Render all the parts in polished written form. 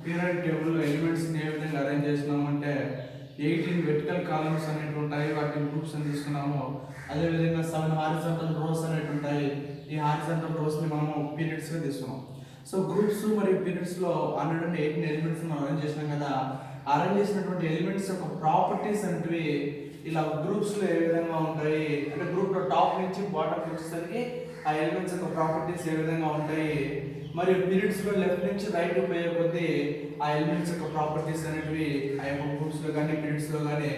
Periodic టేబుల్లో ఎలిమెంట్స్ని ఏ విధంగా arrange చేసినామంటే 18 వెర్టికల్ కాలమ్స్ అనేవి ఉంటాయి, వాటిని గ్రూప్స్ అని తీసుకున్నాము. అదేవిధంగా 7 హారిజాంటల్ రోస్ అనేవి ఉంటాయి. ఈ హారిజాంటల్ రోస్ని మనము పీరియడ్స్గా తీసుకున్నాం. సో గ్రూప్స్ మరియు పీరియడ్స్లో 118 ఎలిమెంట్స్ మనం అరేంజ్ చేసినాం కదా. అరేంజ్ చేసినటువంటి ఎలిమెంట్స్ యొక్క ప్రాపర్టీస్ అనేవి ఇలా గ్రూప్స్లో ఏ విధంగా ఉంటాయి అంటే గ్రూప్లో టాప్ నుంచి బాటమ్ వచ్చేసరికి ఆ ఎలిమెంట్స్ యొక్క ప్రాపర్టీస్ ఏ విధంగా ఉంటాయి, మరియు పీరియడ్స్లో లెఫ్ట్ నుంచి రైట్ పోయే కొద్దీ ఆ ఎలిమెంట్స్ యొక్క ప్రాపర్టీస్ అనేవి ఆ యొక్క గ్రూప్స్లో కానీ పీరియడ్స్లో కానీ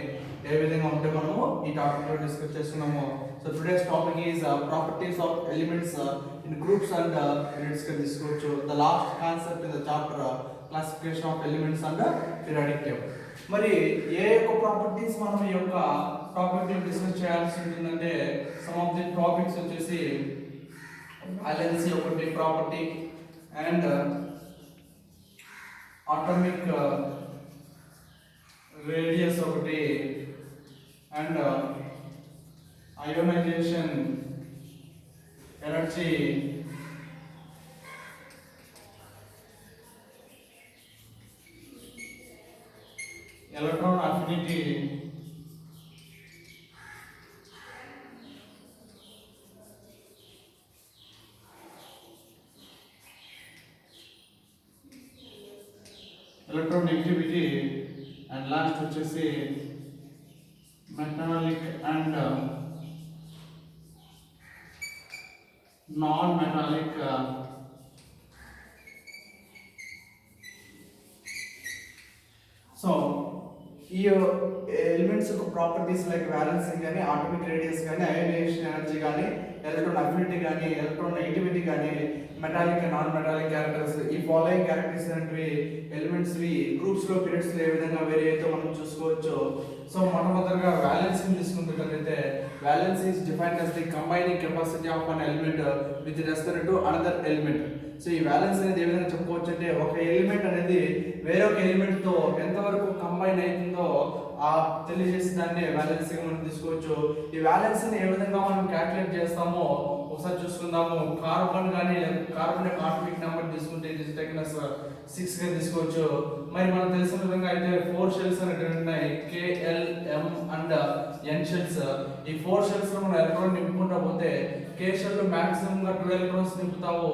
ఏ విధంగా ఉంటే మనము ఈ టాపిక్లో డిస్కస్ చేస్తున్నాము. So today's topic is properties of elements in groups and periods గా తీసుకోవచ్చు. The last concept in the chapter classification of elements and periodic table. మరి ఏ యొక్క ప్రాపర్టీస్ మనం ఈ యొక్క టాపిక్ డిస్కస్ చేయాల్సి ఉంటుందంటే సమ్ ఆఫ్ ది టాపిక్స్ వచ్చేసి వాలెన్సీ ఒకటి ప్రాపర్టీ అండ్ అటామిక్ రేడియస్ ఒకటి and ionization energy electron affinity electron negativity and last వచ్చేసి metallic and non metallic so ఈ ఎలిమెంట్స్ యొక్క ప్రాపర్టీస్ లైక్ వ్యాలెన్సీ కానీ ఆటోమిక్ రేడియస్ కానీ అయోనైజేషన్ ఎనర్జీ కానీ electron affinity కానీ ఎలక్ట్రాన్ నెగటివిటీ కానీ metallic and non metallic characters ఈ following characters అనేవి ఎలిమెంట్స్ గ్రూప్స్ లో పీరియడ్స్ లో ఏ విధంగా వేరే అయితే మనం చూసుకోవచ్చు. సో మొట్టమొదటిగా వ్యాలెన్సీని తీసుకున్నట్లయితే valency is defined as the combining capacity of an element with respect to another element. So ఈ వ్యాలెన్స్ అనేది ఏ విధంగా చెప్పుకోవచ్చు అంటే ఒక ఎలిమెంట్ అనేది వేరొక ఎలిమెంట్ తో ఎంతవరకు కంబైన్ అవుతుందో ఆ తెలియజేసి దాన్ని వ్యాలెన్సీగా మనం తీసుకోవచ్చు. ఈ వ్యాలెన్సీని ఏ విధంగా మనం క్యాల్కులేట్ చేస్తామో ఒకసారి చూసుకుందాము. కార్బన్ కానీ కార్బన్ యొక్క ఆటమిక్ నెంబర్ తీసుకుంటే ఇది టెక్న్ 6 గా తీసుకోవచ్చు. మరి మనకు తెలిసిన విధంగా అయితే 4 షెల్స్ అనేవి ఉన్నాయి, KL M and N shells. ఈ 4 షెల్స్ లో మనం ఎలక్ట్రాన్ నింపుకుంటా పోతే K షెల్ లో మాక్సిమం గా 12 ఎలక్ట్రాన్స్ నింపుతావు,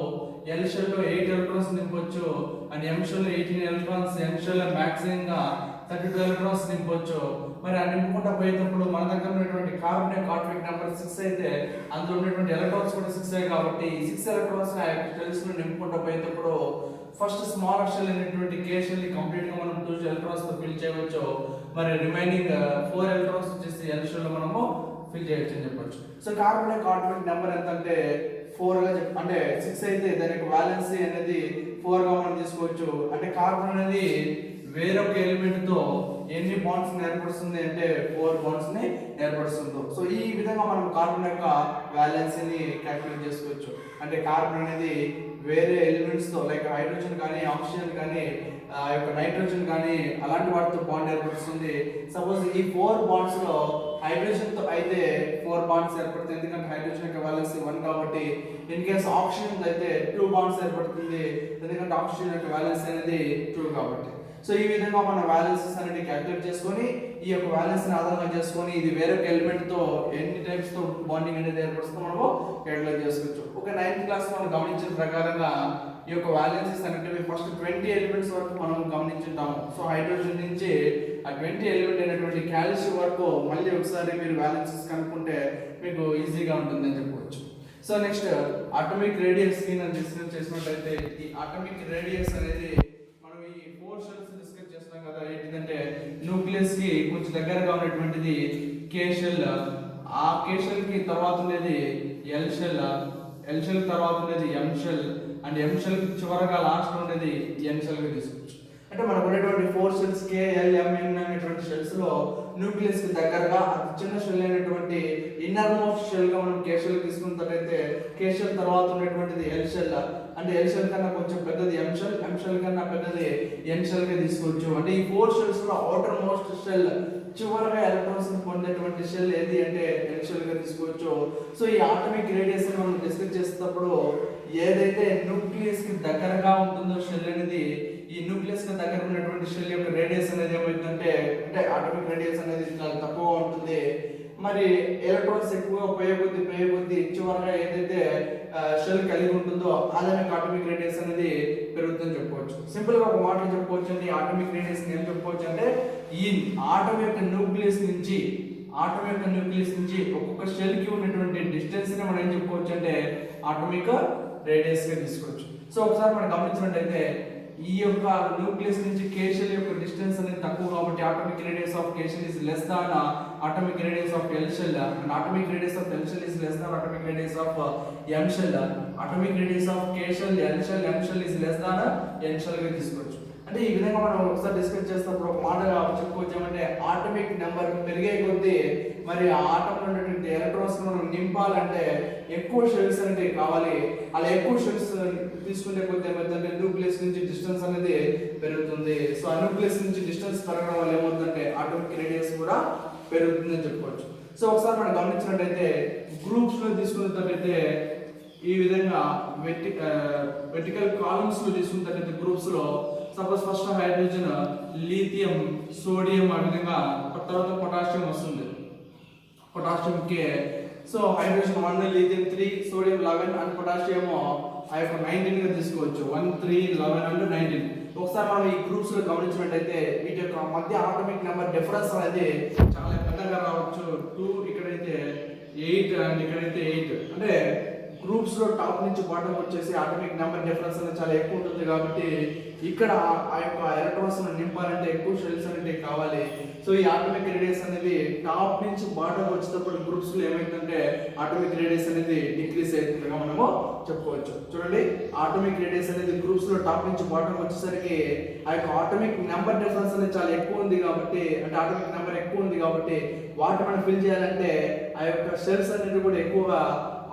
L షెల్ లో 8 ఎలక్ట్రాన్స్ నింపొచ్చు అండ్ M షెల్ లో 18 ఎలక్ట్రాన్స్, N షెల్ లో మాక్సిమం గా 32 ఎలక్ట్రాన్స్ నింపొచ్చు. మరి ఆ నింపుకుంటా పోయేటప్పుడు మన దగ్గర ఉన్నటువంటి కార్బన్ యొక్క ఆటమిక్ నెంబర్ 6 అయితే అందులో ఉన్నటువంటి ఎలక్ట్రాన్స్ కూడా 6 కాబట్టి 6 ఎలక్ట్రాన్స్ ఆ యొక్క షెల్స్ లో నింపుకుంటా పోయేటప్పుడు ఫస్ట్ స్మాల్ షెల్ అయినటువంటి K షెల్ ని కంప్లీట్ గా మనం 2 ఎలక్ట్రాన్స్ తో ఫిల్ చేయవచ్చు. మరి రిమైనింగ్ 4 ఎలక్ట్రాన్స్ వచ్చేసి L షెల్ లో మనము ఫిల్ చేయొచ్చు అని చెప్పొచ్చు. సో కార్బన్ యొక్క ఆటమిక్ నెంబర్ ఎంత అంటే 4 గా అంటే 6 అయితే దాని యొక్క వాలెన్సీ అనేది 4 గా మనం తీసుకోవచ్చు. అంటే కార్బన్ అనేది వేరొక ఎలిమెంట్ తో ఎన్ని బాండ్స్ ఏర్పడుతుంది అంటే 4 బాండ్స్ ని ఏర్పడుతుంది. సో ఈ విధంగా మనం కార్బన్ యొక్క వాలెన్సీని క్యాల్కులేట్ చేసుకోవచ్చు. అంటే కార్బన్ అనేది వేరే ఎలిమెంట్స్ తో లైక్ హైడ్రోజన్ కానీ ఆక్సిజన్ కానీ ఆ యొక్క నైట్రోజన్ కానీ అలాంటి వాటితో బాండ్ ఏర్పడుతుంది. సపోజ్ ఈ 4 బాండ్స్ లో హైడ్రోజన్ తో అయితే 4 బాండ్స్ ఏర్పడుతుంది, ఎందుకంటే హైడ్రోజన్ యొక్క వాలెన్సీ 1 కాబట్టి. ఇన్ కేస్ ఆక్సిజన్ అయితే 2 బాండ్స్ ఏర్పడుతుంది, ఎందుకంటే ఆక్సిజన్ యొక్క వాలెన్సీ అనేది 2 కాబట్టి. సో ఈ విధంగా మనం వాలెన్సీస్ అనేది క్యాల్కులేట్ చేసుకొని ఈ యొక్క వాలెన్సీని ఆధారంగా చేసుకొని ఇది వేరొక ఎలిమెంట్ తో ఎన్ని టైప్స్ తో బాండింగ్ అనేది ఏర్పడుతుందో మనము క్యాల్కులేట్ చేసుకోవచ్చు. ఒక 9th క్లాస్ మనం గమనించిన ప్రకారంగా ఈ యొక్క వాలెన్సీస్ అనేటివి ఫస్ట్ 20 ఎలిమెంట్స్ వరకు మనం గమనించుంటాము. సో హైడ్రోజన్ నుంచి ఆ 20 ఎలిమెంట్ అయినటువంటి కాల్షియం వరకు మళ్ళీ ఒకసారి మీరు వాలెన్సీస్ కనుక్కుంటే మీకు ఈజీగా ఉంటుందని చెప్పవచ్చు. సో నెక్స్ట్ అటామిక్ రేడియస్ కి మనం డిస్కస్ చేసినట్లయితే ఈ అటామిక్ రేడియస్ అనేది మనం ఈ 4 షెల్స్ డిస్కస్ చేస్తున్నాం కదా. ఏంటంటే న్యూక్లియస్ కి కొంచెం దగ్గరగా ఉన్నటువంటిది K షెల్, ఆ K షెల్ కి తర్వాత ఉండేది L షెల్, L షెల్ తర్వాత ఉండేది M shell and M shell కి చివరగా లాస్ట్ ఉండేది N షెల్ గా తీసుకోవచ్చు. అంటే మనకు ఉన్నటువంటి 4 shells K L M N అనేటువంటి షెల్స్ లో న్యూక్లియస్ కి దగ్గరగా అతి చిన్న షెల్ అయినటువంటి ఇన్నర్ మోస్ట్ షెల్ గా మనం K షెల్ తీసుకున్నట్లయితే K షెల్ తర్వాత ఉన్నటువంటిది L షెల్, అంటే L షెల్ కన్నా కొంచెం పెద్దది M షెల్, M షెల్ కన్నా పెద్దది N షెల్ గా తీసుకోవచ్చు. అంటే ఈ 4 షెల్స్ లో అవుటర్ మోస్ట్ షెల్ చివరగా ఎలక్ట్రాన్స్ పొందేటువంటి షెల్ ఏది అంటే N షెల్ గా తీసుకోవచ్చు. సో ఈ ఆటమిక్ రేడియస్ మనం డిస్కస్ చేసేటప్పుడు ఏదైతే న్యూక్లియస్ కి దగ్గరగా ఉంటుందో షెల్ అనేది ఈ న్యూక్లియస్ కి ఉన్నటువంటి షెల్ యొక్క రేడియస్ అనేది ఏమవుతుందంటే అంటే ఆటోమిక్ రేడియస్ అనేది చాలా తక్కువగా ఉంటుంది. మరి ఎలక్ట్రాన్స్ ఎక్కువగా పోయే కొద్ది చివరగా ఏదైతే షెల్ కలిగి ఉంటుందో అదానికి ఆటోమిక్ రేడియస్ అనేది పెరుగుతుందని చెప్పుకోవచ్చు. సింపుల్ గా ఒక మాట చెప్పుకోవచ్చు అండి. ఆటోమిక్ రేడియస్ ఏం చెప్పుకోవచ్చు అంటే ఈ ఆటం యొక్క న్యూక్లియస్ నుంచి ఒక్కొక్క షెల్ కి ఉన్నటువంటి డిస్టెన్స్ ని మనం ఏం చెప్పుకోవచ్చు అంటే ఆటోమిక్ రేడియస్ గా తీసుకోవచ్చు. సో ఒకసారి మనం గమనించినట్లయితే ఈ యొక్క న్యూక్లియస్ నుంచి కే షెల్ యొక్క డిస్టెన్స్ అనేది తక్కువ కాబట్టి atomic radius of K shell is less than atomic radius of L shell and atomic radius of L shell is less than atomic radius of M shell. Atomic radius of K shell L shell M shell is less than N shell గా తీసుకోవచ్చు. అంటే ఈ విధంగా మనం ఒకసారి discuss చేసినప్పుడు ఒక మాట చెప్పుకోవచ్చు ఏమంటే ఆటోమిక్ నెంబర్ పెరిగే కొద్దీ మరి ఆ ఆటంలో ఉన్నటువంటి ఎలక్ట్రాన్స్ మనం నింపాలంటే ఎక్కువ షెల్స్ అనేవి కావాలి. అలా ఎక్కువ షెల్స్ తీసుకునే కొద్దీ ఏమవుతుందంటే న్యూక్లియస్ నుంచి డిస్టెన్స్ అనేది పెరుగుతుంది. సో ఆ న్యూక్లియస్ నుంచి డిస్టెన్స్ పెరగడం వల్ల ఏమవుతుందంటే ఆటోమిక్ రేడియస్ కూడా పెరుగుతుందని చెప్పుకోవచ్చు. సో ఒకసారి మనం గమనించినట్టయితే గ్రూప్స్ లో తీసుకున్నట్లయితే ఈ విధంగా వెర్టికల్ కాలమ్స్ లో తీసుకున్నట్లయితే గ్రూప్స్ లో suppose first hydrogen, lithium, sodium, ఆ విధంగా తర్వాత పొటాషియం వస్తుంది. Potassium K. So hydrogen 1, lithium 3, sodium 11 and potassium ఆ యొక్క 19 గా తీసుకోవచ్చు. 1, 3, 11 అండ్ 19. ఒకసారి మనం ఈ గ్రూప్స్ లో గమనించినట్టయితే వీటి యొక్క మధ్య ఆటోమిక్ నెంబర్ డిఫరెన్స్ అనేది చాలా పెద్దగా రావచ్చు. 2 ఇక్కడైతే 8 అండ్ ఇక్కడైతే 8. అంటే గ్రూప్స్ లో టాప్ నుంచి బాటమ్ వచ్చేసి ఆటోమిక్ నెంబర్ డిఫరెన్స్ అనేది చాలా ఎక్కువ ఉంటుంది కాబట్టి ఇక్కడ ఆ యొక్క ఎలక్ట్రాన్స్ నింపాలంటే ఎక్కువ షెల్స్ అనేవి కావాలి. సో ఈ ఆటోమిక్ రేడియస్ అనేది టాప్ నుంచి బాటమ్ వచ్చేటప్పుడు గ్రూప్స్ లో ఏమైందంటే ఆటోమిక్ రేడియస్ అనేది డిక్రీస్ అవుతుందిగా మనము చెప్పుకోవచ్చు. చూడండి, ఆటోమిక్ రేడియస్ అనేది గ్రూప్స్ లో టాప్ నుంచి బాటమ్ వచ్చేసరికి ఆ యొక్క ఆటోమిక్ నెంబర్ డిఫరెన్స్ అనేది చాలా ఎక్కువ ఉంది కాబట్టి అంటే ఆటోమిక్ నెంబర్ ఎక్కువ ఉంది కాబట్టి వాటిని మనం ఫిల్ చేయాలంటే ఆ యొక్క షెల్స్ అనేది కూడా ఎక్కువగా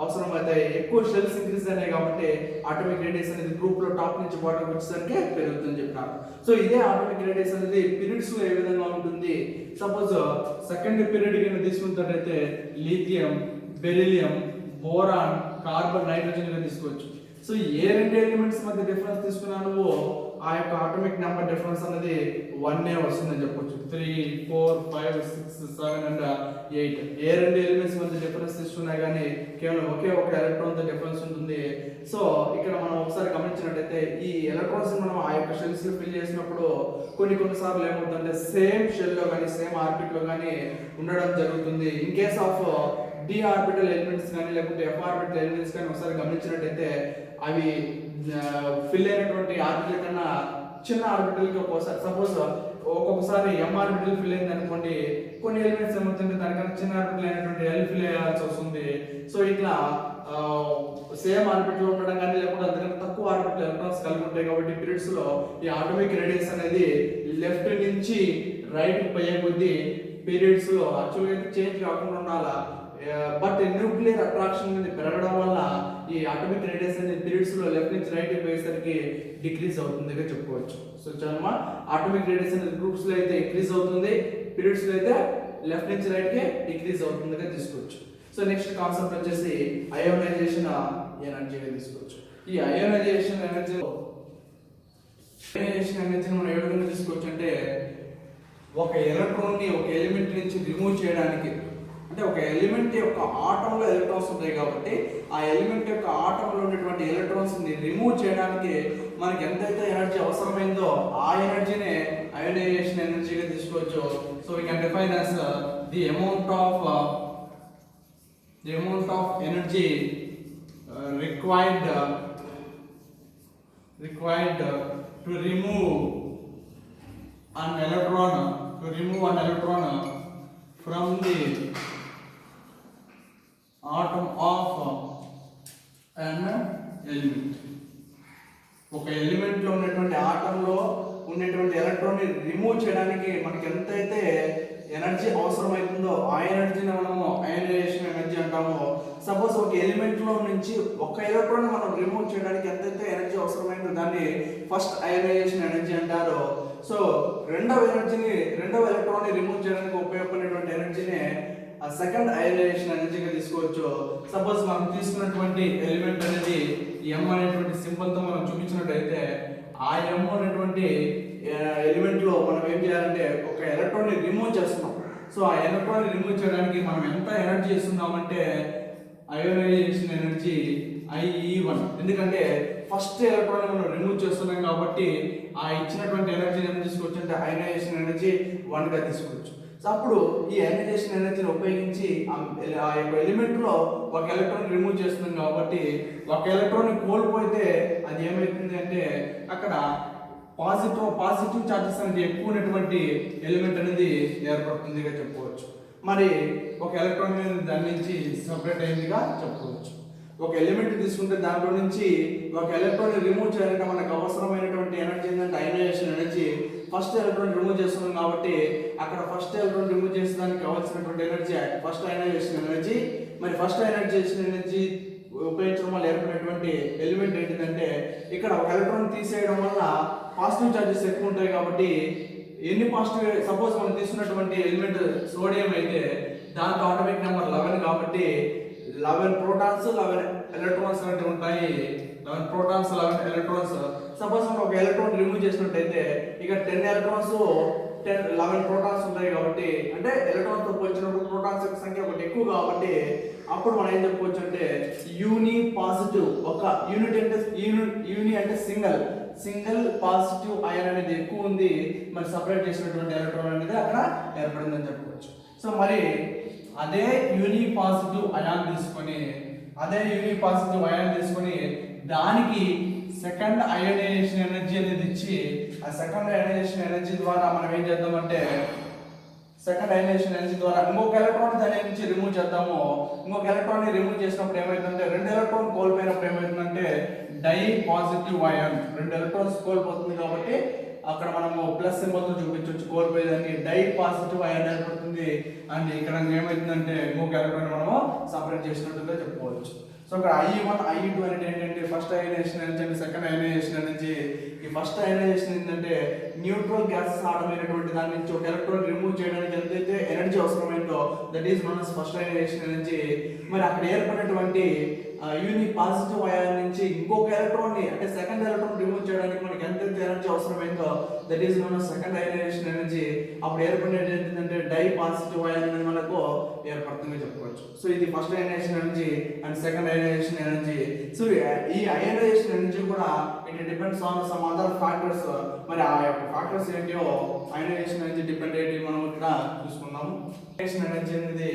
అవసరం అవుతాయి. ఎక్కువ షెల్స్ ఇంక్రీజ్ అయినాయి కాబట్టి ఆటోమిక్ రేడియస్ అనేది గ్రూప్ లో టాప్ నుంచి బాటమ్ వచ్చేసరికి పెరుగుతుందని చెప్పినారు. సో ఇదే ఆటోమిక్ రేడియస్ అనేది పీరియడ్స్ లో ఏ విధంగా ఉంటుంది. సపోజ్ సెకండ్ పీరియడ్ కింద తీసుకున్నట్లయితే lithium, beryllium, boron, carbon, nitrogen గా తీసుకోవచ్చు. సో ఏ రెండు ఎలిమెంట్స్ మధ్య డిఫరెన్స్ తీసుకున్నా నువ్వు ఆ యొక్క ఆటోమిక్ నెంబర్ డిఫరెన్స్ అనేది 1 వస్తుందని చెప్పొచ్చు. 3, 4, 5, 6, 7 అండ్ 8 ఏ రెండు ఎలిమెంట్స్ మధ్య డిఫరెన్స్ తీసుకున్నా కానీ కేవలం ఒకే ఒక ఎలక్ట్రాన్ తో డిఫరెన్స్ ఉంటుంది. సో ఇక్కడ మనం ఒకసారి గమనించినట్టయితే ఈ ఎలక్ట్రాన్స్ మనం ఆ యొక్క షెల్స్ లో ఫిల్ చేసినప్పుడు కొన్నిసార్లు ఏమవుతుందంటే సేమ్ షెల్ లో కానీ సేమ్ ఆర్బిట్ లో కానీ ఉండడం జరుగుతుంది. In case of D orbital elements కానీ లేకపోతే ఎఫ్ ఆర్బిటల్ ఎలిమెంట్స్ కానీ ఒకసారి గమనించినట్టయితే అవి ఫిల్ అయినటువంటి ఆర్బిటల్ కన్నా చిన్న ఆర్బిటల్ కి ఒక్కొక్కసారి ఎం ఆర్బిటల్ ఫిల్ అయింది అనుకోండి, కొన్ని ఎలిమెంట్స్ ఏమవుతుంది దానికన్నా చిన్న ఆర్బిటల్ అయినటువంటి ఎల్ ఫిల్ అయ్యాల్సి వస్తుంది. సో ఇట్లా సేమ్ ఆర్బిటల్ ఉండడం కానీ లేకపోతే అంతకన్నా తక్కువ ఆర్బిటల్ ఎలక్ట్రాన్స్ కలిగి ఉంటాయి కాబట్టి పీరియడ్స్ లో ఈ ఆటోమిక్ రేడియస్ అనేది లెఫ్ట్ నుంచి రైట్ పోయే కొద్దీ పీరియడ్స్ లో యాక్చువల్గా అయితే చేంజ్ కాకుండా ఉండాలా. బట్ న్యూక్లియర్ అట్రాక్షన్ అనేది పెరగడం వల్ల ఈ ఆటోమిక్ రేడియస్ అనేది పీరియడ్స్ లో లెఫ్ట్ నుంచి రైట్ పోయేసరికి డిక్రీజ్ అవుతుందిగా చెప్పుకోవచ్చు. సో చాలా ఆటోమిక్ రేడియస్ అనేది గ్రూప్స్ లో అయితే ఇంక్రీజ్ అవుతుంది, పీరియడ్స్ లో అయితే లెఫ్ట్ నుంచి రైట్ కి డిక్రీజ్ అవుతుందిగా తీసుకోవచ్చు. సో నెక్స్ట్ కాన్సెప్ట్ వచ్చేసి అయోనైజేషన్ ఎనర్జీగా తీసుకోవచ్చు. ఈ అయోనైజేషన్ ఎనర్జీని మనం ఏ విధంగా తీసుకోవచ్చు అంటే ఒక ఎలక్ట్రాన్ ని ఒక ఎలిమెంట్ నుంచి రిమూవ్ చేయడానికి, అంటే ఒక ఎలిమెంట్ యొక్క ఆటంలో ఎలక్ట్రాన్స్ ఉంటాయి కాబట్టి ఆ ఎలిమెంట్ యొక్క ఆటంలో ఉన్నటువంటి ఎలక్ట్రాన్స్ ని రిమూవ్ చేయడానికి మనకి ఎంతైతే ఎనర్జీ అవసరమైందో ఆ ఎనర్జీనే అయోనైజేషన్ ఎనర్జీగా తీసుకోవచ్చు. So we can define as the amount of energy required to remove an electron from the atom of an element. ఒక ఎలిమెంట్ లో ఉన్నటువంటి ఆటమ్ లో ఉన్నటువంటి ఎలక్ట్రాన్ ని రిమూవ్ చేయడానికి మనకి ఎంతైతే ఎనర్జీ అవసరమవుతుందో ఆ ఎనర్జీని మనము అయోనైజేషన్ ఎనర్జీ అంటాము. సపోజ్ ఒక ఎలిమెంట్ లో నుంచి ఒక ఎలక్ట్రాన్ మనం రిమూవ్ చేయడానికి ఎంతైతే ఎనర్జీ అవసరమైందో దాన్ని ఫస్ట్ అయోనైజేషన్ ఎనర్జీ అంటారు. సో రెండవ ఎలక్ట్రాన్ ని రిమూవ్ చేయడానికి ఉపయోగపడేటువంటి ఎనర్జీని సెకండ్ అయోనైజేషన్ ఎనర్జీగా తీసుకోవచ్చు. సపోజ్ మనం తీసుకున్నటువంటి ఎలిమెంట్ అనేది ఎం అనేటువంటి సింబల్ తో మనం చూపించినట్టయితే ఆ ఎం అనేటువంటి ఎలిమెంట్ లో మనం ఏం చేయాలంటే ఒక ఎలక్ట్రాన్ ని రిమూవ్ చేస్తున్నాం. సో ఆ ఎలక్ట్రాన్ ని రిమూవ్ చేయడానికి మనం ఎంత ఎనర్జీ ఇస్తున్నామంటే అయోనైజేషన్ ఎనర్జీ IE1. ఎందుకంటే ఫస్ట్ ఎలక్ట్రాన్ మనం రిమూవ్ చేస్తున్నాం కాబట్టి ఆ ఇచ్చినటువంటి ఎనర్జీని ఏం తీసుకోవచ్చు అంటే అయోనైజేషన్ ఎనర్జీ 1 గా తీసుకోవచ్చు. సో అప్పుడు ఈ అయోనైజేషన్ ఎనర్జీని ఉపయోగించి ఆ యొక్క ఎలిమెంట్ లో ఒక ఎలక్ట్రాన్ రిమూవ్ చేస్తున్నాం కాబట్టి ఒక ఎలక్ట్రాన్ కోల్పోతే అది ఏమవుతుంది అంటే అక్కడ పాజిటివ్ చార్జెస్ అనేది ఎక్కువ ఉన్నటువంటి ఎలిమెంట్ అనేది ఏర్పడుతుందిగా చెప్పుకోవచ్చు. మరి ఒక ఎలక్ట్రాన్ దాని నుంచి సపరేట్ అయిందిగా చెప్పుకోవచ్చు. ఒక ఎలిమెంట్ తీసుకుంటే దాంట్లో నుంచి ఒక ఎలక్ట్రాన్ రిమూవ్ చేయాలంటే మనకు అవసరమైనటువంటి ఎనర్జీ ఏంటంటే ionisation energy. First electron remove చేస్తున్నాం కాబట్టి అక్కడ ఫస్ట్ ఎలక్ట్రాన్ రిమూవ్ చేసేదానికి కావాల్సినటువంటి ఎనర్జీ ఫస్ట్ అయోనైజేషన్ ఎనర్జీ. మరి ఫస్ట్ అయోనైజేషన్ ఎనర్జీ ఉపయోగించడం వల్ల ఏర్పడినటువంటి ఎలిమెంట్ ఏంటంటే ఇక్కడ ఒక ఎలక్ట్రాన్ తీసేయడం వల్ల పాజిటివ్ చార్జెస్ ఎక్కువ ఉంటాయి కాబట్టి ఎన్ని పాజిటివ్, సపోజ్ మనం తీసుకున్నటువంటి ఎలిమెంట్ సోడియం అయితే దాంట్లో ఆటోమిక్ నెంబర్ 11 కాబట్టి 11 ప్రోటాన్స్ 11 ఎలక్ట్రాన్స్ అనేవి ఉంటాయి. 11 ప్రోటాన్స్ 11 ఎలక్ట్రాన్స్. సపోజ్ మనం ఒక ఎలక్ట్రాన్ రిమూవ్ చేసినట్టయితే ఇక 10 ఎలక్ట్రాన్స్ 11 ప్రోటాన్స్ ఉంటాయి కాబట్టి అంటే ఎలక్ట్రాన్స్ తో పోల్చినప్పుడు ప్రోటాన్స్ యొక్క సంఖ్య ఒకటి ఎక్కువ కాబట్టి అప్పుడు మనం ఏం చెప్పుకోవచ్చు అంటే యూని పాజిటివ్ ఒక యూనిట్ అంటే యూని అంటే సింగిల్ పాజిటివ్ అయాన్ అనేది ఎక్కువ ఉంది. మరి సపరేట్ చేసినటువంటి ఎలక్ట్రాన్ అనేది అక్కడ ఏర్పడిందని చెప్పుకోవచ్చు. సో మరి అదే యూని పాజిటివ్ అయాన్ తీసుకొని దానికి సెకండ్ అయోనైజేషన్ ఎనర్జీ అనేది ఇచ్చి ఆ సెకండ్ అయోనైజేషన్ ఎనర్జీ ద్వారా మనం ఏం చేద్దామంటే సెకండ్ అయోనైజేషన్ ఎనర్జీ ద్వారా ఇంకొక ఎలక్ట్రాన్ దాని నుంచి రిమూవ్ చేద్దాము. ఇంకొక ఎలక్ట్రాన్ ని రిమూవ్ చేసినప్పుడు ఏమవుతుందంటే 2 ఎలక్ట్రాన్ కోల్పోయినప్పుడు ఏమవుతుందంటే డై పాజిటివ్ అయాన్ 2 ఎలక్ట్రాన్స్ కోల్పోతుంది కాబట్టి అక్కడ మనము ప్లస్ సింబల్ తో చూపించవచ్చు కోల్పోయేదాన్ని డై పాజిటివ్ అయాన్ ఏర్పడుతుంది. అండ్ ఇక్కడ ఏమవుతుందంటే ఇంకొక ఎలక్ట్రాన్ మనము సపరేట్ చేసినట్టుగా చెప్పుకోవచ్చు. సో ఇక్కడ IE1 IE2 అనేది ఏంటంటే first ionisation energy and second ionisation energy. ఈ ఫస్ట్ అయోనైజేషన్ ఏంటంటే న్యూట్రల్ గ్యాసెస్ ఆటమైనటువంటి దాని నుంచి ఒక ఎలక్ట్రాన్ రిమూవ్ చేయడానికి ఎంతైతే ఎనర్జీ అవసరమైందో that is known as first ionisation energy. మరి అక్కడ ఏర్పడినటువంటి యూని పాజిటివ్ అయాన్ నుంచి ఇంకొక ఎలక్ట్రాన్ ని అంటే సెకండ్ ఎలక్ట్రాన్ రిమూవ్ చేయడానికి మనకి ఎంతైతే ఎనర్జీ అవసరమైందో that is known as second ionisation energy. అప్పుడు ఏర్పడినది ఏంటంటే డై పాజిటివ్ అయాన్ అనేది మనకు ఏర్పడుతుందని చెప్పుకోవచ్చు. సో ఇది first ionisation energy and second ionisation energy. So ఈ అయోనైజేషన్ ఎనర్జీ కూడా it depends on some other factors. మరి ఆ యొక్క ఫ్యాక్టర్స్ ఏంటో అయోనైజేషన్ ఎనర్జీ డిపెండ్ అయ్యి మనం ఇక్కడ చూసుకున్నాము. అయోనైజేషన్ ఎనర్జీ అనేది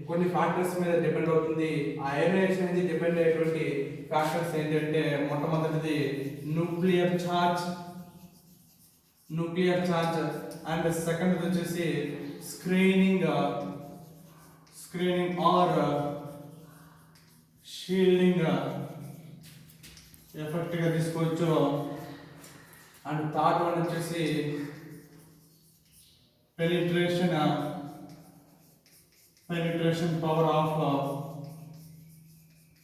కొన్ని ఫ్యాక్టర్స్ మీద డిపెండ్ అవుతుంది. ఆ అయోనైజేషన్ ఎనర్జీ డిపెండ్ అయ్యేటువంటి ఫ్యాక్టర్స్ ఏంటంటే మొట్టమొదటిది న్యూక్లియర్ ఛార్జ్ అండ్ సెకండ్ వచ్చేసి స్క్రీనింగ్ ఆర్ షీల్డింగ్ ఎఫెక్ట్ గా తీసుకోవచ్చు. అండ్ థర్డ్ వన్ వచ్చేసి penetration power of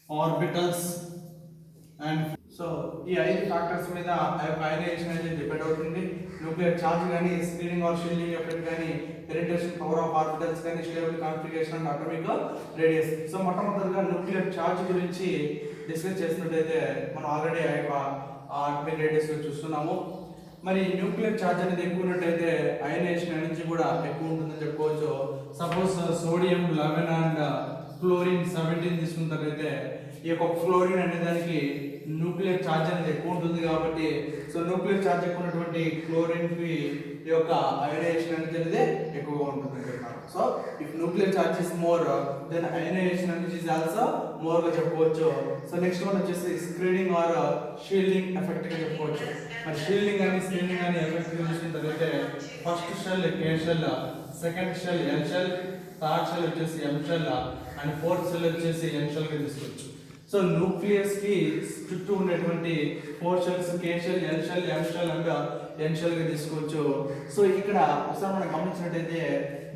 orbitals and so ఈ 5 ఫ్యాక్టర్స్ మీద అయోనైజేషన్ అనేది డిపెండ్ అవుతుంది. న్యూక్లియర్ ఛార్జ్ కానీ స్క్రీనింగ్ ఆర్ షీల్డింగ్ ఎఫెక్ట్ కానీ పెనిట్రేషన్ పవర్ ఆఫ్ ఆర్బిటల్స్ కానీ stable configuration and atomic radius. So మొట్టమొదటిగా న్యూక్లియర్ ఛార్జ్ గురించి డిస్కస్ చేసినట్టయితే మనం ఆల్రెడీ అటామిక్ రేడియస్ చూస్తున్నాము. మరి న్యూక్లియర్ ఛార్జ్ అనేది ఎక్కువ ఉన్నట్టయితే అయోనైజేషన్ ఎనర్జీ కూడా ఎక్కువ ఉంటుందని చెప్పుకోవచ్చు. సపోజ్ సోడియం 11 అండ్ క్లోరిన్ 17 తీసుకున్నట్లయితే ఈ యొక్క క్లోరిన్ అనే దానికి న్యూక్లియర్ ఛార్జ్ అనేది ఎక్కువ ఉంటుంది కాబట్టి సో న్యూక్లియర్ ఛార్జ్ ఎక్కువ ఉన్నటువంటి క్లోరిన్ కి ఈ యొక్క అయోనైజేషన్ ఎనర్జీ అనేది ఎక్కువగా ఉంటుంది అంటున్నారు. So if nuclear charge is more then ionisation energy is also more గా చెప్పుకోవచ్చు. సో నెక్స్ట్ వన్ వచ్చేసి స్క్రీనింగ్ ఆర్ షీల్డింగ్ ఎఫెక్ట్ గా చెప్పుకోవచ్చు. మరి షీల్డింగ్ అని స్క్రీనింగ్ అని ఎఫెక్ట్ చూసినట్లయితే first shell K shell, second shell L shell, third shell వచ్చేసి M shell and fourth shell వచ్చేసి N షెల్ గా తీసుకోవచ్చు. సో న్యూక్లియస్ కి చుట్టూ ఉన్నటువంటి 4 shells K shell, L shell, M shell and N shell గా తీసుకోవచ్చు. సో ఇక్కడ ఒకసారి మనం గమనించినట్టయితే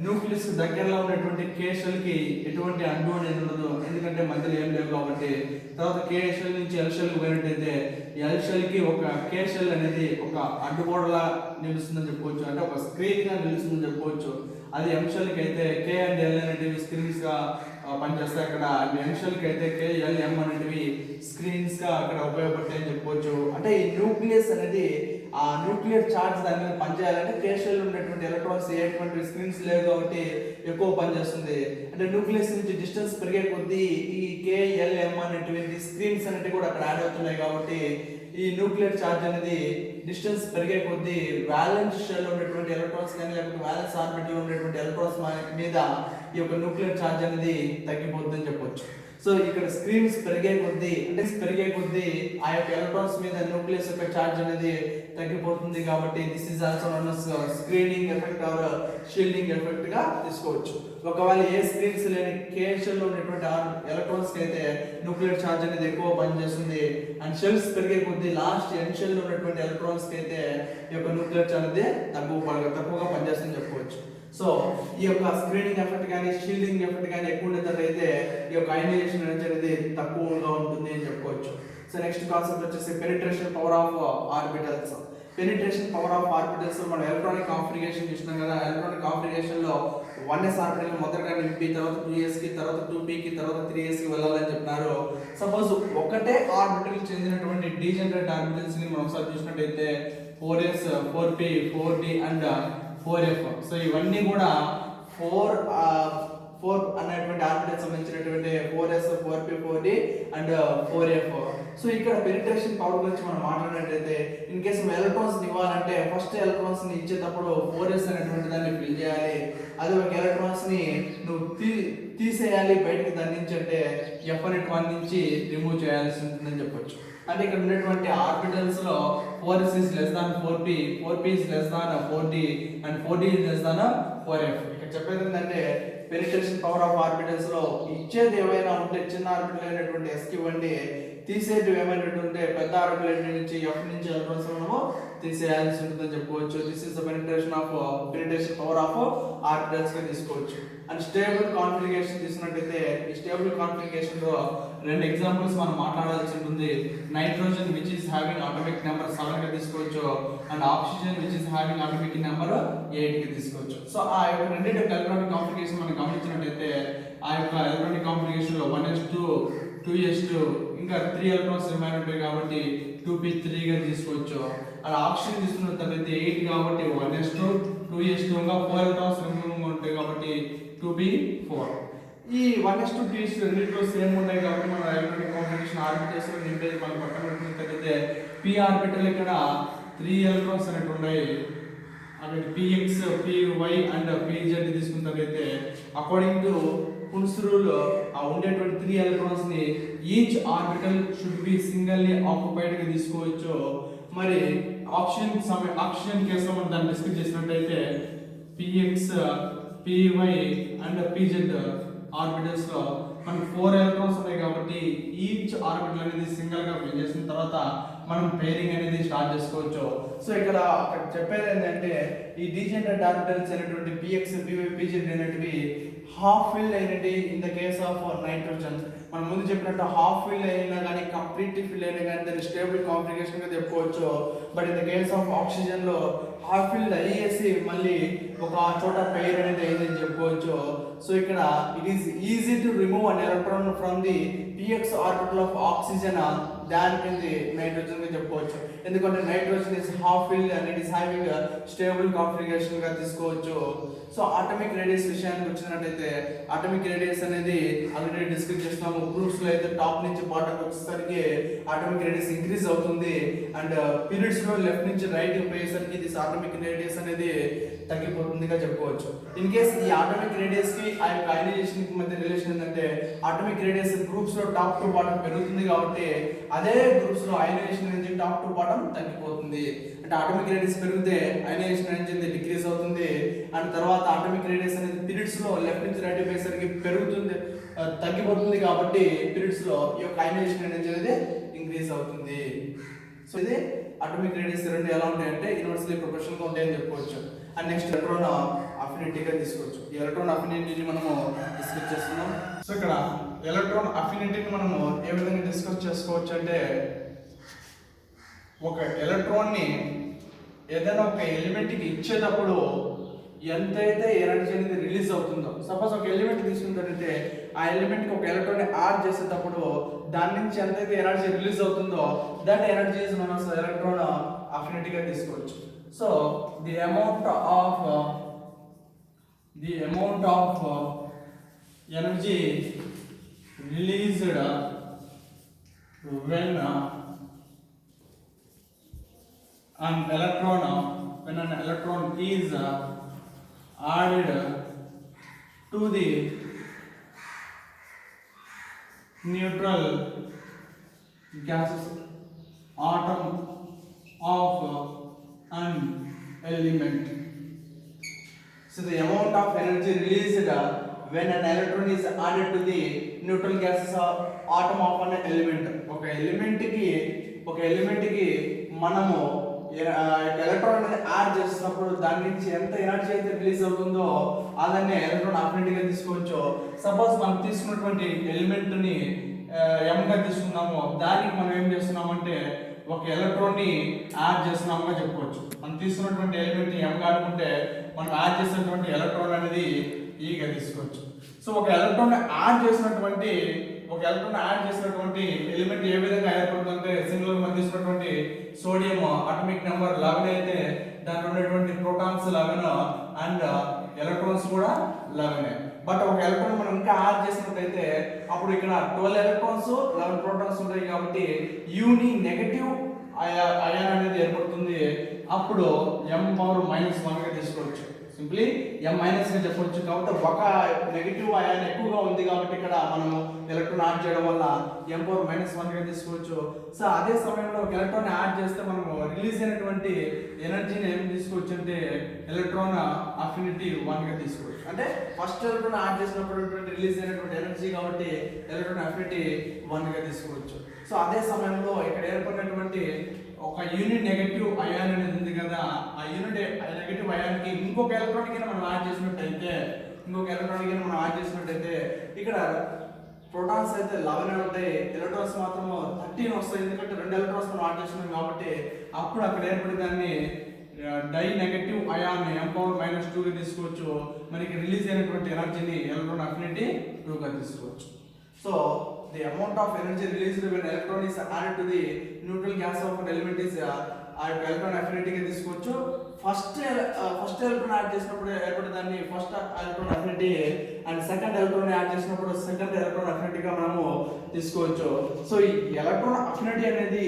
న్యూక్లియస్ దగ్గరలో ఉన్నటువంటి K షెల్ కి ఎటువంటి అడ్డు అనేది ఉండదు, ఎందుకంటే మధ్యలో ఏం లేవు కాబట్టి. తర్వాత K షెల్ నుంచి L షెల్ కి పోయినట్టయితే L షెల్ కి ఒక K షెల్ అనేది ఒక అడ్డుగోడలా నిలుస్తుందని చెప్పుకోవచ్చు, అంటే ఒక స్క్రీన్ గా నిలుస్తుందని చెప్పుకోవచ్చు. అది M షెల్ కి అయితే K అండ్ L అనేటివి స్క్రీన్స్ గా పనిచేస్తాయి అక్కడ. M షెల్ కి అయితే K, L, M అనేటివి స్క్రీన్స్ గా అక్కడ ఉపయోగపడతాయని చెప్పుకోవచ్చు. అంటే ఈ న్యూక్లియస్ అనేది ఆ న్యూక్లియర్ చార్జ్ దాని మీద పనిచేయాలంటే k షెల్ ఉన్నటువంటి ఎలక్ట్రాన్స్ ఎటువంటి స్క్రీన్స్ లేదు కాబట్టి ఎక్కువ పనిచేస్తుంది. అంటే న్యూక్లియస్ నుంచి డిస్టెన్స్ పెరిగే కొద్దీ ఈ KLM అనేటువంటి స్క్రీన్స్ అనేవి కూడా అక్కడ యాడ్ అవుతున్నాయి కాబట్టి ఈ న్యూక్లియర్ చార్జ్ అనేది డిస్టెన్స్ పెరిగే కొద్దీ వ్యాలెన్స్ షెల్ ఉన్నటువంటి ఎలక్ట్రాన్స్ కానీ లేకపోతే వ్యాలెన్స్ ఆర్బిటల్ ఉన్నటువంటి ఎలక్ట్రాన్స్ మీద ఈ యొక్క న్యూక్లియర్ చార్జ్ అనేది తగ్గిపోతుందని చెప్పొచ్చు. సో ఇక్కడ స్క్రీన్స్ పెరిగే కొద్దీ ఆ యొక్క ఎలక్ట్రాన్స్ మీద న్యూక్లియస్ యొక్క చార్జ్ అనేది తగ్గిపోతుంది కాబట్టి this is also known as screening effect are shielding effect గా తీసుకోవచ్చు. ఒకవేళ ఏ స్క్రీన్స్ లేని k షెల్ లో ఉన్నటువంటి ఎలక్ట్రాన్స్ కి అయితే న్యూక్లియర్ చార్జ్ అనేది ఎక్కువ పనిచేస్తుంది అండ్ షెల్స్ పెరిగే కొద్దీ లాస్ట్ n షెల్ లో ఉన్నటువంటి ఎలక్ట్రాన్స్ కి అయితే ఈ యొక్క న్యూక్లియర్ చార్జ్ అనేది తక్కువగా పనిచేస్తుందని చెప్పుకోవచ్చు. సో ఈ యొక్క స్క్రీనింగ్ ఎఫెక్ట్ కానీ షీల్డింగ్ ఎఫెక్ట్ కానీ ఎక్కువ ఉండేటట్లయితే ఈ యొక్క అయనైజేషన్ ఎనర్జీ అనేది తక్కువగా ఉంటుంది అని చెప్పుకోవచ్చు. సో నెక్స్ట్ కాన్సెప్ట్ వచ్చేసి penetration power of orbitals. Penetration power of orbitals మనం ఎలక్ట్రానిక్ కాన్ఫిగరేషన్ చూసినాం కదా. ఎలక్ట్రానిక్ కాన్ఫిగరేషన్ లో 1s ఆర్బిటల్ మొదటగా నింపి తర్వాత 2s కి తర్వాత 2p కి తర్వాత 3s కి వెళ్ళాలని చెప్పినారు. సపోజ్ ఒకటే ఆర్బిటల్ చెందినటువంటి డీజనరేట్ ఆర్బిటల్స్ ని మనం ఒకసారి చూసినట్టయితే 4s 4p 4d and 4f. So ఇవన్నీ కూడా 4 అనేటువంటి ఆర్బిటల్ సంబంధించినటువంటి 4s 4p 4d and 4f. So ఇక్కడ పెనిట్రేషన్ పవర్ గురించి మనం మాట్లాడినట్లయితే ఇన్ కేసు ఎలక్ట్రాన్స్ ఇవ్వాలంటే ఫస్ట్ ఎలక్ట్రాన్స్ ని ఇచ్చేటప్పుడు 4s అనేటువంటి దాన్ని ఫిల్ చేయాలి. అదే ఒక ఎలక్ట్రాన్స్ ని నువ్వు తీసేయాలి బయటికి దాని నుంచి అంటే f అనేది 1 నుంచి రిమూవ్ చేయాల్సి ఉంటుందని చెప్పొచ్చు. అంటే ఇక్కడ ఉన్నటువంటి ఆర్బిటల్స్ లో 4s is less than 4p 4p is less than 4d and 4d is less than 4f. ఇక్కడ చెప్పేది ఏంటంటే పెనిట్రేషన్ పవర్ ఆఫ్ ఆర్బిటల్స్ లో ఇచ్చేది ఏమైనా ఉంటే చిన్న ఆర్బిటల్ అయినటువంటి s కి ఇవ్వండి, తీసేది ఏమైనా ఉంటే పెద్ద ఆర్బిటల్ నుంచి f నుంచి ఎలక్ట్రాన్స్ మనము తీసేయాల్సి ఉంటుందని చెప్పుకోవచ్చు. This is the penetration power of orbitals గా తీసుకోవచ్చు. అండ్ స్టేబుల్ కాన్ఫిగరేషన్ తీసుకున్నట్టయితే ఈ స్టేబుల్ కాన్ఫిగరేషన్ లో రెండు ఎగ్జాంపుల్స్ మనం మాట్లాడాల్సి ఉంటుంది. Nitrogen which is having atomic number 7 గా తీసుకోవచ్చు and oxygen which is having atomic number 8 గా తీసుకోవచ్చు. సో ఆ యొక్క రెండింటి ఎలక్ట్రానిక్ కాన్ఫిగరేషన్ మనం గమనించినట్టయితే ఆ యొక్క ఎలక్ట్రానిక్ కాన్ఫిగరేషన్ లో 1s2 2s2 ఇంకా 3 ఎలక్ట్రాన్స్ రిమైన్ ఉంటాయి కాబట్టి 2p3 గా తీసుకోవచ్చు. అలా ఆక్సిజన్ తీసుకున్నట్లయితే 8 కాబట్టి 1s2 2s2 ఇంకా 4 ఎలక్ట్రాన్స్ రిమైన్ ఉంటాయి కాబట్టి 2p4. ఈ 1s2 2s2 రెండిట్లో సేమ్ ఉంటాయి కాబట్టి మన ఎలక్ట్రానిక్ కాన్ఫిగరేషన్ ఆర్బిటల్స్ లో నింపేది మనం పక్కన పెట్టుకున్నట్లయితే p ఆర్బిటల్ ఇక్కడ 3 ఎలక్ట్రాన్స్ అనేవి ఉన్నాయి. అక్కడ px py అండ్ pz తీసుకున్నట్లయితే అకార్డింగ్ టు పున్స్ రూల్ ఆ ఉండేటువంటి 3 ఎలక్ట్రాన్స్ ని each orbital should be singly occupied గా తీసుకోవచ్చు. మరి ఆక్సిజన్ కేసులో మనం దాన్ని డిస్కస్ చేసినట్టయితే px py and pz orbitals లో మనకి 4 ఎలక్ట్రాన్స్ ఉన్నాయి కాబట్టి ఈచ్ ఆర్బిటల్ అనేది సింగిల్ గా ఫిల్ చేసిన తర్వాత మనం పేరింగ్ అనేది స్టార్ట్ చేసుకోవచ్చు. సో ఇక్కడ చెప్పేది ఏంటంటే ఈ డీజనరేట్ ఆర్బిటల్స్ అనేటువంటి px py pz అనేటివి హాఫ్ ఫిల్ అయినవి in the case of nitrogen. మనం ముందు చెప్పినట్టు హాఫ్ ఫిల్ అయినా కానీ కంప్లీట్లీ ఫిల్ అయినా కానీ దాన్ని స్టేబుల్ కాన్ఫిగరేషన్ గా చెప్పుకోవచ్చు. But in the case of oxygen లో హాఫ్ ఫిల్ అయ్యేసి మళ్ళీ ఒక చోట పెయిర్ అనేది అయిందని చెప్పుకోవచ్చు. సో ఇక్కడ it is easy to remove an electron from the px orbital of oxygen than in the nitrogen గా చెప్పుకోవచ్చు. ఎందుకంటే nitrogen is half fill and it is having stable configuration గా తీసుకోవచ్చు. సో అటామిక్ రేడియస్ విషయానికి వచ్చినట్టయితే atomic radius అనేది already discuss చేస్తున్నాము. Groups లో అయితే టాప్ నుంచి బాటమ్ వచ్చేసరికి అటామిక్ రేడియస్ ఇంక్రీజ్ అవుతుంది అండ్ పీరియడ్స్ లో లెఫ్ట్ నుంచి రైట్ పోయేసరికి దిస్ అటామిక్ రేడియస్ అనేది తగ్గిపోతుందిగా చెప్పుకోవచ్చు. ఇన్ కేస్ ఈ అటామిక్ రేడియస్ కి ఆ యొక్క అయనైజేషన్ కి మధ్య రిలేషన్ ఏంటంటే అటామిక్ రేడియస్ గ్రూప్స్ లో టాప్ టు బాటమ్ పెరుగుతుంది కాబట్టి అదే గ్రూప్స్ లో ionisation energy top to bottom తగ్గిపోతుంది. అంటే అటామిక్ రేడియస్ పెరిగితే అయనైజేషన్ ఎనర్జీ డిక్రీజ్ అవుతుంది అండ్ తర్వాత అటామిక్ రేడియస్ అనేది పీరియడ్స్ లో లెఫ్ట్ నుంచి రైట్ పోయేసరికి పెరుగుతుంది తగ్గిపోతుంది కాబట్టి పీరియడ్స్ లో ఈ యొక్క అయనైజేషన్ ఎనర్జీ అనేది ఇంక్రీజ్ అవుతుంది. సో ఇది అటామిక్ రేడియస్ రెండు ఎలా ఉంటాయంటే ఇన్వర్స్లీ ప్రొపోర్షనల్ గా ఉంటాయని చెప్పుకోవచ్చు. అండ్ నెక్స్ట్ ఎలక్ట్రాన్ అఫినిటీగా తీసుకోవచ్చు. ఈ ఎలక్ట్రాన్ అఫినిటీని మనము డిస్కస్ చేస్తున్నాం. సో ఇక్కడ ఎలక్ట్రాన్ అఫినిటీని మనము ఏ విధంగా డిస్కస్ చేసుకోవచ్చు అంటే ఒక ఎలక్ట్రాన్ ని ఏదైనా ఒక ఎలిమెంట్ కి ఇచ్చేటప్పుడు ఎంతైతే ఎనర్జీ అనేది రిలీజ్ అవుతుందో, సపోజ్ ఒక ఎలిమెంట్ తీసుకుంటే ఆ ఎలిమెంట్ కి ఒక ఎలక్ట్రాన్ యాడ్ చేసేటప్పుడు దాని నుంచి ఎంతైతే ఎనర్జీ రిలీజ్ అవుతుందో that energy is known as electron అఫినిటీగా తీసుకోవచ్చు. So the amount of energy released when an electron is added to the neutral gases atom of an element. So the amount of energy released when an electron is added to the neutral gases atom of an element. ఒక element కి మనము electron అనేది add చేస్తున్నప్పుడు దాని నుంచి ఎంత energy అయితే release అవుతుందో అదన్నే ఎలక్ట్రాన్ అఫినిటీగా తీసుకోవచ్చు. సపోజ్ మనం తీసుకున్నటువంటి ఎలిమెంట్ ని m గా తీసుకున్నాము, దానికి మనం ఏం చేస్తున్నామంటే ఒక ఎలక్ట్రాన్ ని యాడ్ చేస్తున్నాముగా చెప్పుకోవచ్చు. మనం తీసుకున్నటువంటి ఎలిమెంట్ ని m గా అనుకుంటే మనం యాడ్ చేసినటువంటి ఎలక్ట్రాన్ అనేది e గా తీసుకోవచ్చు. సో ఒక ఎలక్ట్రాన్ యాడ్ చేసినటువంటి ఎలిమెంట్ ఏ విధంగా ఏర్పడుతుందంటే సింగిల్ మనం తీసుకున్నటువంటి సోడియం అటామిక్ నెంబర్ 11 అయితే దాంట్లో ఉన్నటువంటి ప్రోటాన్స్ 11 అండ్ ఎలక్ట్రాన్స్ కూడా 11. బట్ ఒక ఎలక్ట్రాన్ మనం ఇంకా యాడ్ చేసినట్లయితే అప్పుడు ఇక్కడ 12 ఎలక్ట్రాన్స్ 11 ప్రోటాన్స్ ఉంటాయి కాబట్టి యూని నెగటివ్ అయాన్ అనేది ఏర్పడుతుంది. అప్పుడు m⁻⁻1 గా తీసుకోవచ్చు. సింప్లీ m మైనస్ గా చెప్పవచ్చు. కాబట్టి ఒక నెగటివ్ అయాన్ ఎక్కువగా ఉంది కాబట్టి ఇక్కడ మనము ఎలక్ట్రాన్ యాడ్ చేయడం వల్ల m⁻⁻1 గా తీసుకోవచ్చు. సో అదే సమయంలో ఒక ఎలక్ట్రాన్ యాడ్ చేస్తే మనము రిలీజ్ అయినటువంటి ఎనర్జీని ఏం తీసుకోవచ్చు అంటే ఎలక్ట్రాన్ అఫినిటీ 1 గా తీసుకోవచ్చు. అంటే ఫస్ట్ ఎలక్ట్రాన్ యాడ్ చేసినప్పుడు రిలీజ్ అయినటువంటి ఎనర్జీ కాబట్టి ఎలక్ట్రాన్ అఫినిటీ 1 గా తీసుకోవచ్చు. సో అదే సమయంలో ఇక్కడ ఏర్పడినటువంటి ఒక యూనిట్ నెగటివ్ అయాన్ అనేది ఉంది కదా, ఆ యూనిట్ నెగటివ్ అయాన్ కి ఇంకొక ఎలక్ట్రాన్ కి మనం యాడ్ చేసినట్టయితే ఇక్కడ ప్రోటాన్స్ అయితే 11 ఉంటాయి, ఎలక్ట్రాన్స్ మాత్రం 13 వస్తాయి. ఎందుకంటే 2 ఎలక్ట్రాన్స్ మనం యాడ్ చేస్తున్నాం కాబట్టి అప్పుడు అక్కడ ఏర్పడే దాన్ని డై నెగటివ్ అయాన్ m⁻⁻2 గా తీసుకోవచ్చు. మనకి రిలీజ్ అయినటువంటి ఎనర్జీని ఎలక్ట్రాన్ అఫినిటీ 2 గా తీసుకోవచ్చు. So the amount of energy released when electron is added to the neutral gas of an element is electron affinity గా తీసుకోవచ్చు. ఫస్ట్ ఎలక్ట్రాన్ యాడ్ చేసినప్పుడు ఏర్పడే దాన్ని first electron affinity and second electron add చేసినప్పుడు second electron affinity గా మనము తీసుకోవచ్చు. So ఈ ఎలక్ట్రాన్ అఫినిటీ అనేది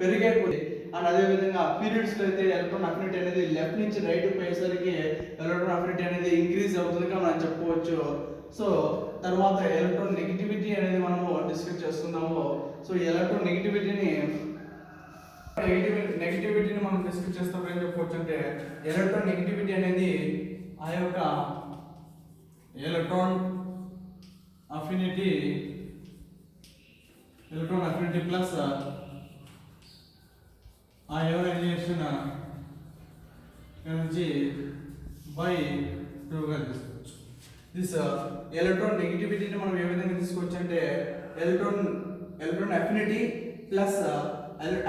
పెరిగేది. అండ్ అదే విధంగా పీరియడ్స్ లో అయితే ఎలక్ట్రాన్ అఫినిటీ అనేది లెఫ్ట్ నుంచి రైట్ పోయేసరికి ఎలక్ట్రాన్ అఫినిటీ అనేది ఇంక్రీజ్ అవుతుందిగా మనం చెప్పుకోవచ్చు. సో తర్వాత ఎలక్ట్రాన్ నెగిటివిటీ అనేది మనము డిస్కస్ చేస్తున్నాము. సో ఈ ఎలక్ట్రాన్ నెగిటివిటీని మనం డిస్కస్ చేస్తున్నప్పుడు ఏం చెప్పవచ్చు అంటే ఎలక్ట్రాన్ నెగిటివిటీ అనేది ఆ యొక్క electron affinity plus ionisation energy by 2 గా తీసుకోవచ్చు. దిస్ ఎలక్ట్రాన్ నెగిటివిటీని మనం ఏ విధంగా తీసుకోవచ్చు అంటే electron affinity plus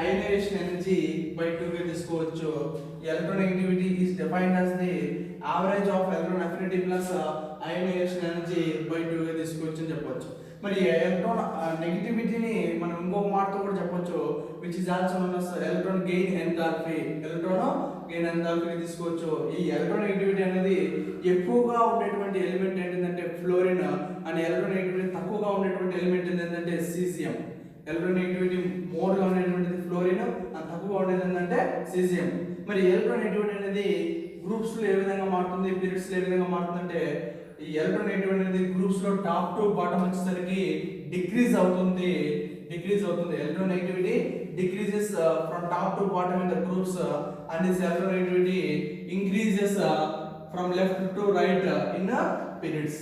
ionisation energy by 2 గా తీసుకోవచ్చు. Electron negativity is defined as the average of electron affinity plus ionisation energy by 2 గా తీసుకోవచ్చు అని చెప్పొచ్చు. మరి ఎలక్ట్రాన్ నెగిటివిటీని మనం ఇంకొక మాటతో కూడా చెప్పొచ్చు, which is also known as electron gain enthalpy తీసుకోవచ్చు. ఈ ఎలక్ట్రాన్ నెగిటివిటీ అనేది ఎక్కువగా ఉండేటువంటి ఎలిమెంట్ ఏంటంటే ఫ్లోరిన్ అండ్ ఎలక్ట్రాన్ నెగిటివిటీ తక్కువగా ఉండేటువంటి ఎలిమెంట్ ఏంటంటే సీజియం. ఎలక్ట్రాన్ నెగిటివిటీ మోర్ గా ఉండేటువంటిది ఫ్లోరిన్ అండ్ తక్కువగా ఉండేది ఏంటంటే సీజియం. మరి ఎలక్ట్రాన్ నెగిటివిటీ అనేది గ్రూప్స్ లో ఏ విధంగా మారుతుంది, పీరియడ్స్ లో ఏ విధంగా మారుతుందంటే ఈ ఎలక్ట్రాన్ నెగిటివిటీ అనేది గ్రూప్స్ లో టాప్ టు బాటమ్ వచ్చేసరికి డిక్రీజ్ అవుతుంది. Electron negativity decreases from top to bottom in the groups and this electron negativity increases from left to right in the periods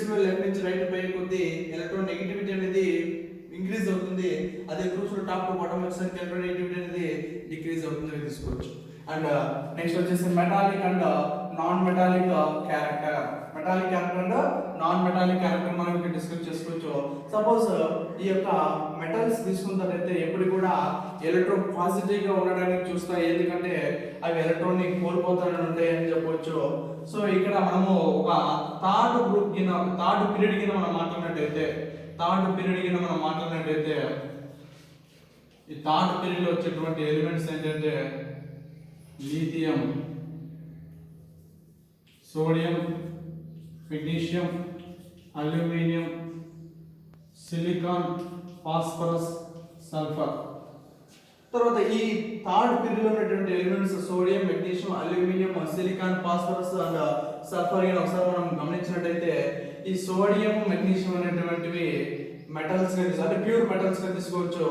లో లెఫ్ట్ నుంచి రైట్ పై కొద్ది electron negativity అనేది increase అవుతుంది. అదే groups లో top to bottom వచ్చేసరికి electron negativity అనేది decrease అవుతుంది తీసుకోవచ్చు. అండ్ నెక్స్ట్ వచ్చేసి metallic and non metallic character మనం ఇక్కడ డిస్కస్ చేసుకోవచ్చు. సపోజ్ ఈ యొక్క మెటల్స్ తీసుకున్నట్లయితే ఎప్పుడు కూడా ఎలక్ట్రాన్ పాజిటివ్ గా ఉండడానికి చూస్తాయి, ఎందుకంటే అవి ఎలక్ట్రాన్ ని కోల్పోతారని ఉంటాయి అని చెప్పొచ్చు. సో ఇక్కడ మనము ఒక థర్డ్ పీరియడ్ కింద మనం మాట్లాడినట్టయితే ఈ థర్డ్ పీరియడ్ లో వచ్చేటువంటి ఎలిమెంట్స్ ఏంటంటే lithium, sodium, magnesium, aluminium, silicon, phosphorus, sulphur. తర్వాత ఈ థర్డ్ పీరియడ్ లో ఉన్నటువంటి elements sodium, magnesium, aluminium, silicon, phosphorus and sulphur అని ఒకసారి మనం గమనించినట్టయితే ఈ సోడియం, మెగ్నీషియం అనేటువంటివి మెటల్స్ గా అంటే ప్యూర్ మెటల్స్ గా తీసుకోవచ్చు.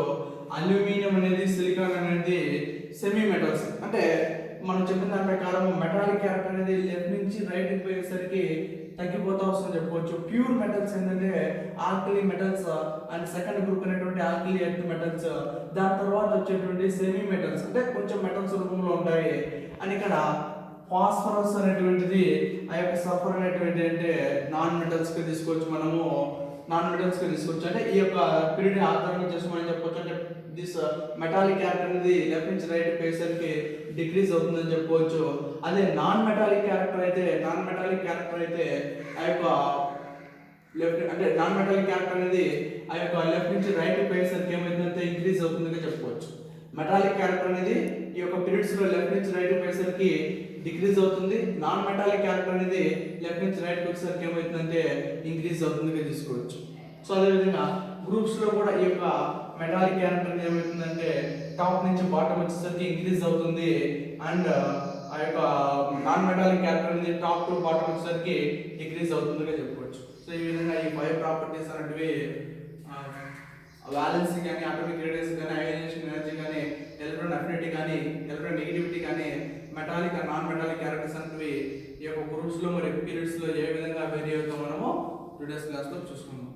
అల్యూమినియం అనేది, సిలికాన్ అనేది సెమీ మెటల్స్. అంటే మనం చెప్పిన దాని ప్రకారం మెటాలిక్ క్యారెక్టర్ అనేది లెఫ్ట్ నుంచి రైట్ పోయేసరికి తగ్గిపోతా వస్తుందని చెప్పుకోవచ్చు. ప్యూర్ మెటల్స్ ఏంటంటే alkali metals and second group అనేటువంటి ఆల్కలీ ఎర్త్ మెటల్స్. దాని తర్వాత వచ్చేటువంటి సెమీ మెటల్స్ అంటే కొంచెం మెటల్స్ రూపంలో ఉంటాయి. అని ఇక్కడ ఫాస్ఫరస్ అనేటువంటిది ఆ యొక్క సల్ఫర్ అనేటువంటి అంటే నాన్ మెటల్స్ గా తీసుకోవచ్చు. మనము నాన్ మెటల్స్ గా తీసుకోవచ్చు. అంటే ఈ యొక్క పీరియడ్ ఆధారంగా చేసుకోమని చెప్పొచ్చు. అంటే దిస్ మెటాలిక్ క్యారెక్టర్ అనేది లెఫ్ట్ నుంచి రైట్ పోయేసరికి డిక్రీజ్ అవుతుందని చెప్పుకోవచ్చు. అదే నాన్ మెటాలిక్ క్యారెక్టర్ అయితే ఆ యొక్క లెఫ్ట్ అంటే నాన్ మెటాలిక్ క్యారెక్టర్ అనేది ఆ యొక్క లెఫ్ట్ నుంచి రైట్ పోయేసరికి ఏమైతుందంటే ఇంక్రీజ్ అవుతుందని చెప్పుకోవచ్చు. మెటాలిక్ క్యారెక్టర్ అనేది ఈ యొక్క పీరియడ్స్ లో లెఫ్ట్ నుంచి రైట్ పోయేసరికి డిక్రీజ్ అవుతుంది. నాన్ మెటాలిక్ క్యారెక్టర్ అనేది లెఫ్ట్ నుంచి రైట్ వచ్చేసరికి ఏమవుతుందంటే ఇంక్రీజ్ అవుతుందిగా తీసుకోవచ్చు. సో అదేవిధంగా గ్రూప్స్ లో కూడా ఈ యొక్క మెటాలిక్ క్యారెక్టర్ ఏమవుతుందంటే టాప్ నుంచి బాటమ్ వచ్చేసరికి ఇంక్రీజ్ అవుతుంది. అండ్ ఆ యొక్క నాన్ మెటాలిక్ క్యారెక్టర్ అనేది టాప్ టు బాటమ్ వచ్చేసరికి డిక్రీజ్ అవుతుందిగా చెప్పుకోవచ్చు. సో ఈ విధంగా ఈ 5 ప్రాపర్టీస్ అనేటివి వాలెన్సీ కానీ, అటామిక్ రేడియస్ కానీ, అయోనైజేషన్ ఎనర్జీ కానీ, ఎలక్ట్రాన్ అఫినిటీ కానీ, ఎలక్ట్రాన్ నెగటివిటీ కానీ, metallic and non metallic characters అనేవి ఈ యొక్క గ్రూప్స్ లో మరియు పీరియడ్స్ లో ఏ విధంగా వేరీ అవుతామో మనము ప్రీవియస్ క్లాస్ లో చూసుకున్నాం.